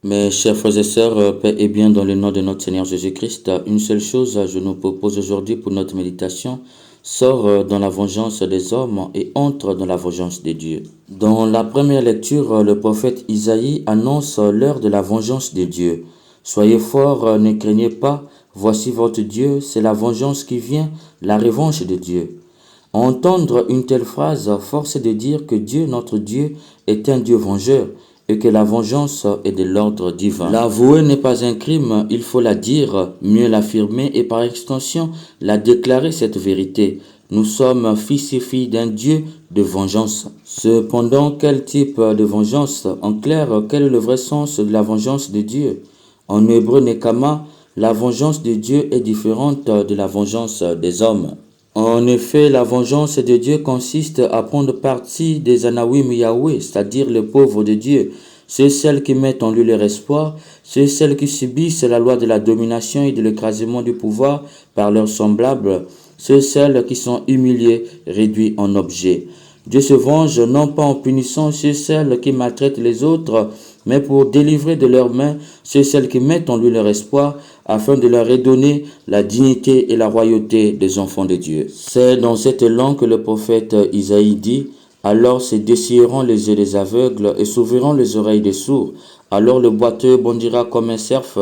Mes chers frères et sœurs, paix et bien dans le nom de notre Seigneur Jésus-Christ, une seule chose je nous propose aujourd'hui pour notre méditation, sort dans la vengeance des hommes et entre dans la vengeance des dieux. Dans la première lecture, le prophète Isaïe annonce l'heure de la vengeance des dieux. Soyez forts, ne craignez pas, voici votre Dieu, c'est la vengeance qui vient, la revanche de Dieu. À entendre une telle phrase, force est de dire que Dieu, notre Dieu, est un Dieu vengeur et que la vengeance est de l'ordre divin. L'avouer n'est pas un crime, il faut la dire, mieux l'affirmer et par extension la déclarer cette vérité. Nous sommes fils et filles d'un Dieu de vengeance. Cependant, quel type de vengeance? En clair, quel est le vrai sens de la vengeance de Dieu? En hébreu nekama, la vengeance de Dieu est différente de la vengeance des hommes. En effet, la vengeance de Dieu consiste à prendre parti des Anawim Yahweh, c'est-à-dire les pauvres de Dieu. C'est celles qui mettent en lui leur espoir, c'est celles qui subissent la loi de la domination et de l'écrasement du pouvoir par leurs semblables, c'est celles qui sont humiliées, réduites en objets. Dieu se venge non pas en punissant ceux celles qui maltraitent les autres, mais pour délivrer de leurs mains ceux celles qui mettent en lui leur espoir, afin de leur redonner la dignité et la royauté des enfants de Dieu. C'est dans cette langue que le prophète Isaïe dit: alors se dessilleront les yeux des aveugles et s'ouvriront les oreilles des sourds. Alors le boiteux bondira comme un cerf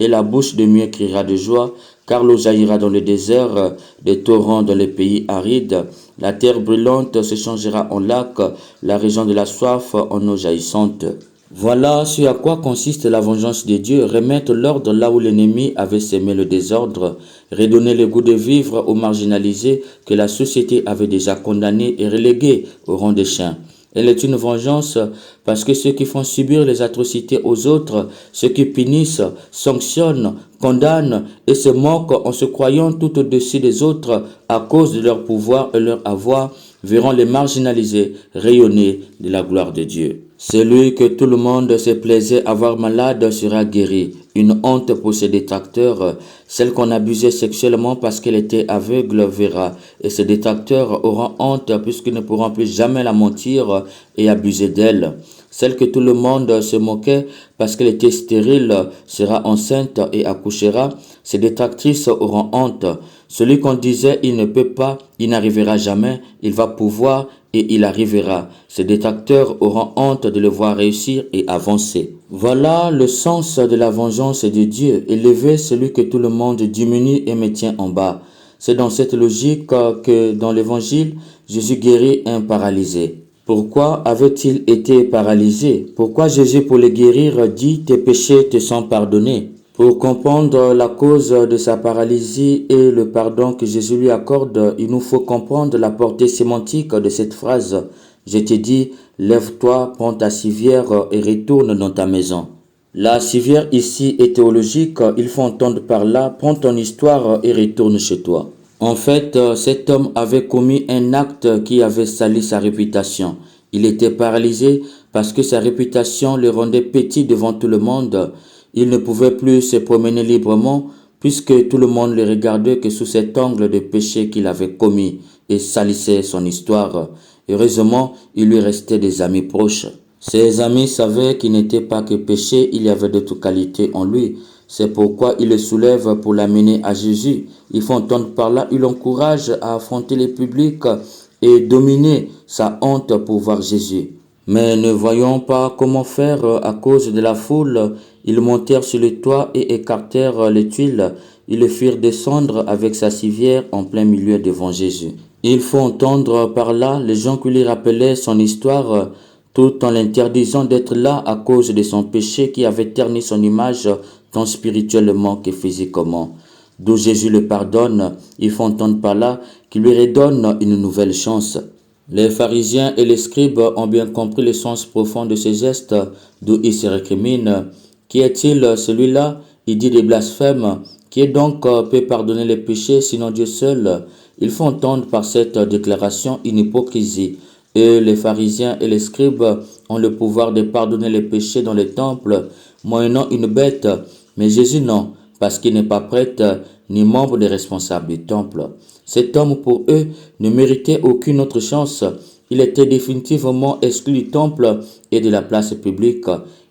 et la bouche des muets criera de joie, car l'eau jaillira dans le désert, des torrents dans les pays arides. La terre brûlante se changera en lac, la région de la soif en eau jaillissante. Voilà ce à quoi consiste la vengeance de Dieu: remettre l'ordre là où l'ennemi avait sémé le désordre, redonner le goût de vivre aux marginalisés que la société avait déjà condamnés et relégués au rang des chiens. Elle est une vengeance parce que ceux qui font subir les atrocités aux autres, ceux qui punissent, sanctionnent, condamnent et se moquent en se croyant tout au-dessus des autres à cause de leur pouvoir et leur avoir, verront les marginalisés rayonner de la gloire de Dieu. Celui que tout le monde se plaisait à voir malade sera guéri. Une honte pour ses détracteurs. Celle qu'on abusait sexuellement parce qu'elle était aveugle verra. Et ses détracteurs auront honte puisqu'ils ne pourront plus jamais la mentir et abuser d'elle. Celle que tout le monde se moquait parce qu'elle était stérile sera enceinte et accouchera. Ses détractrices auront honte. Celui qu'on disait il ne peut pas, il n'arrivera jamais, il va pouvoir et il arrivera. Ses détracteurs auront honte de le voir réussir et avancer. Voilà le sens de la vengeance de Dieu: élever celui que tout le monde diminue et maintient en bas. C'est dans cette logique que dans l'évangile, Jésus guérit un paralysé. Pourquoi avait-il été paralysé? Pourquoi Jésus, pour le guérir, dit: tes péchés te sont pardonnés? Pour comprendre la cause de sa paralysie et le pardon que Jésus lui accorde, il nous faut comprendre la portée sémantique de cette phrase. Je te dis, lève-toi, prends ta civière et retourne dans ta maison. La civière ici est théologique, il faut entendre par là, prends ton histoire et retourne chez toi. En fait, cet homme avait commis un acte qui avait sali sa réputation. Il était paralysé parce que sa réputation le rendait petit devant tout le monde. Il ne pouvait plus se promener librement puisque tout le monde le regardait que sous cet angle de péché qu'il avait commis et salissait son histoire. Heureusement, il lui restait des amis proches. Ses amis savaient qu'il n'était pas que péché, il y avait d'autres qualités en lui. C'est pourquoi il le soulève pour l'amener à Jésus. Il faut entendre par là, il l'encourage à affronter les publics et dominer sa honte pour voir Jésus. Mais ne voyant pas comment faire à cause de la foule, ils montèrent sur le toit et écartèrent les tuiles. Ils le firent descendre avec sa civière en plein milieu devant Jésus. Il faut entendre par là les gens qui lui rappelaient son histoire, tout en l'interdisant d'être là à cause de son péché qui avait terni son image tant spirituellement que physiquement. D'où Jésus le pardonne, il faut entendre par là qu'il lui redonne une nouvelle chance. Les pharisiens et les scribes ont bien compris le sens profond de ces gestes, d'où ils se récriminent. Qui est-il celui-là? Il dit des blasphèmes. Qui donc peut pardonner les péchés sinon Dieu seul? Il faut entendre par cette déclaration une hypocrisie. Eux, les pharisiens et les scribes, ont le pouvoir de pardonner les péchés dans les temples, moyennant une bête. Mais Jésus non, parce qu'il n'est pas prêtre ni membre des responsables du temple. Cet homme, pour eux, ne méritait aucune autre chance. Il était définitivement exclu du temple et de la place publique.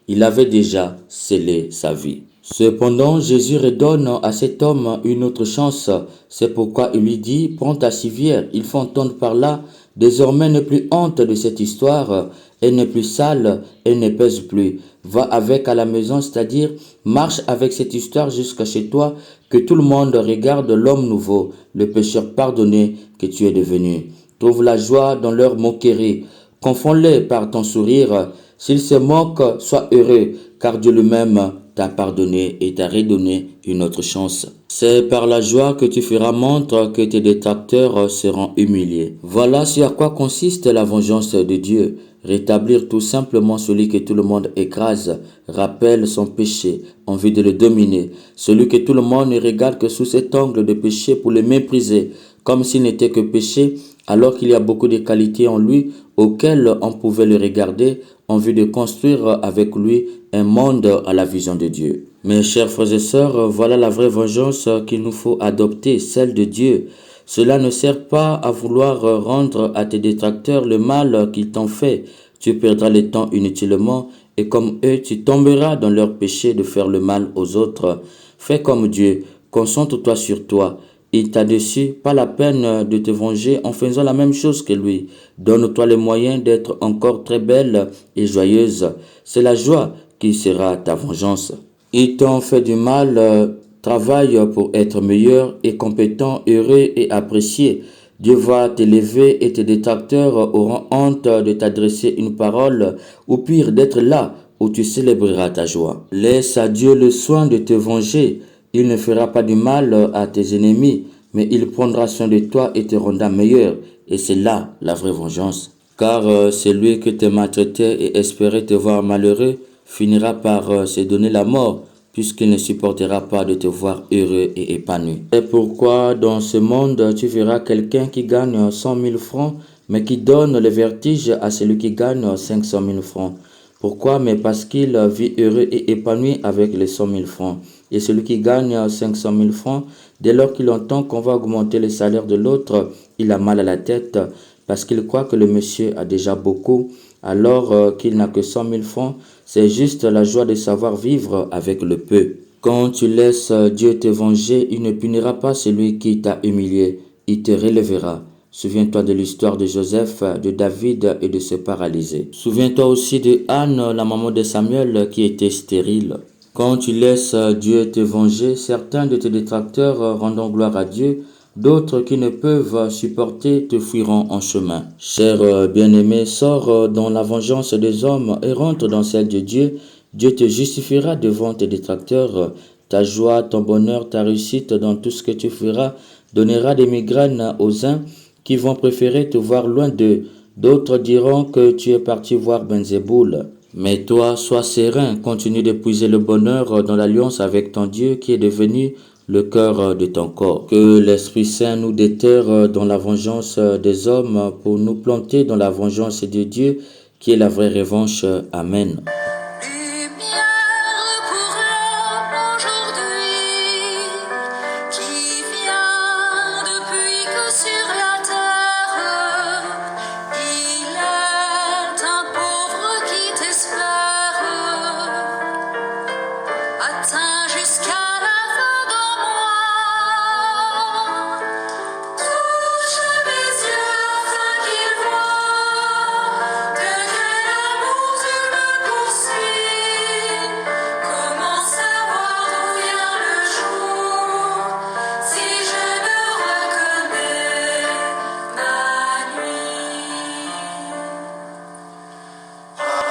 Il avait déjà scellé sa vie. Cependant, Jésus redonne à cet homme une autre chance. C'est pourquoi il lui dit, prends ta civière. Il faut entendre par là, désormais n'aie plus honte de cette histoire. Elle n'est plus sale, elle ne pèse plus. Va avec à la maison, c'est-à-dire marche avec cette histoire jusqu'à chez toi, que tout le monde regarde l'homme nouveau, le pécheur pardonné que tu es devenu. Trouve la joie dans leur moquerie. Confonds-les par ton sourire. S'ils se moquent, sois heureux, car Dieu lui-même t'a pardonné et t'a redonné une autre chance. C'est par la joie que tu feras montre que tes détracteurs seront humiliés. Voilà sur quoi consiste la vengeance de Dieu. Rétablir tout simplement celui que tout le monde écrase, rappelle son péché, en vue de le dominer. Celui que tout le monde ne regarde que sous cet angle de péché pour le mépriser, comme s'il n'était que péché, alors qu'il y a beaucoup de qualités en lui auxquelles on pouvait le regarder en vue de construire avec lui un monde à la vision de Dieu. Mes chers frères et sœurs, voilà la vraie vengeance qu'il nous faut adopter, celle de Dieu. Cela ne sert pas à vouloir rendre à tes détracteurs le mal qu'ils t'ont fait. Tu perdras le temps inutilement et comme eux, tu tomberas dans leur péché de faire le mal aux autres. Fais comme Dieu, concentre-toi sur toi. Il t'a déçu, pas la peine de te venger en faisant la même chose que lui. Donne-toi les moyens d'être encore très belle et joyeuse. C'est la joie qui sera ta vengeance. Ils t'ont fait du mal, travaille pour être meilleur et compétent, heureux et apprécié. Dieu va t'élever et tes détracteurs auront honte de t'adresser une parole ou pire d'être là où tu célébreras ta joie. Laisse à Dieu le soin de te venger. Il ne fera pas du mal à tes ennemis, mais il prendra soin de toi et te rendra meilleur. Et c'est là la vraie vengeance. Car celui que te maltraitait et espérait te voir malheureux finira par se donner la mort, puisqu'il ne supportera pas de te voir heureux et épanoui. C'est pourquoi dans ce monde, tu verras quelqu'un qui gagne 100 000 francs, mais qui donne le vertige à celui qui gagne 500 000 francs. Pourquoi? Mais parce qu'il vit heureux et épanoui avec les 100 000 francs. Et celui qui gagne 500 000 francs, dès lors qu'il entend qu'on va augmenter le salaire de l'autre, il a mal à la tête parce qu'il croit que le monsieur a déjà beaucoup, alors qu'il n'a que 100 000 francs. C'est juste la joie de savoir vivre avec le peu. Quand tu laisses Dieu te venger, il ne punira pas celui qui t'a humilié, il te relèvera. Souviens-toi de l'histoire de Joseph, de David et de ce paralysé. Souviens-toi aussi de Anne, la maman de Samuel, qui était stérile. Quand tu laisses Dieu te venger, certains de tes détracteurs rendront gloire à Dieu, d'autres qui ne peuvent supporter te fuiront en chemin. Cher bien-aimé, sors dans la vengeance des hommes et rentre dans celle de Dieu. Dieu te justifiera devant tes détracteurs. Ta joie, ton bonheur, ta réussite dans tout ce que tu feras donnera des migraines aux uns qui vont préférer te voir loin d'eux. D'autres diront que tu es parti voir Benzéboul. Mais toi, sois serein, continue d'épuiser le bonheur dans l'alliance avec ton Dieu qui est devenu le cœur de ton corps. Que l'Esprit Saint nous déterre dans la vengeance des hommes pour nous planter dans la vengeance de Dieu qui est la vraie revanche. Amen.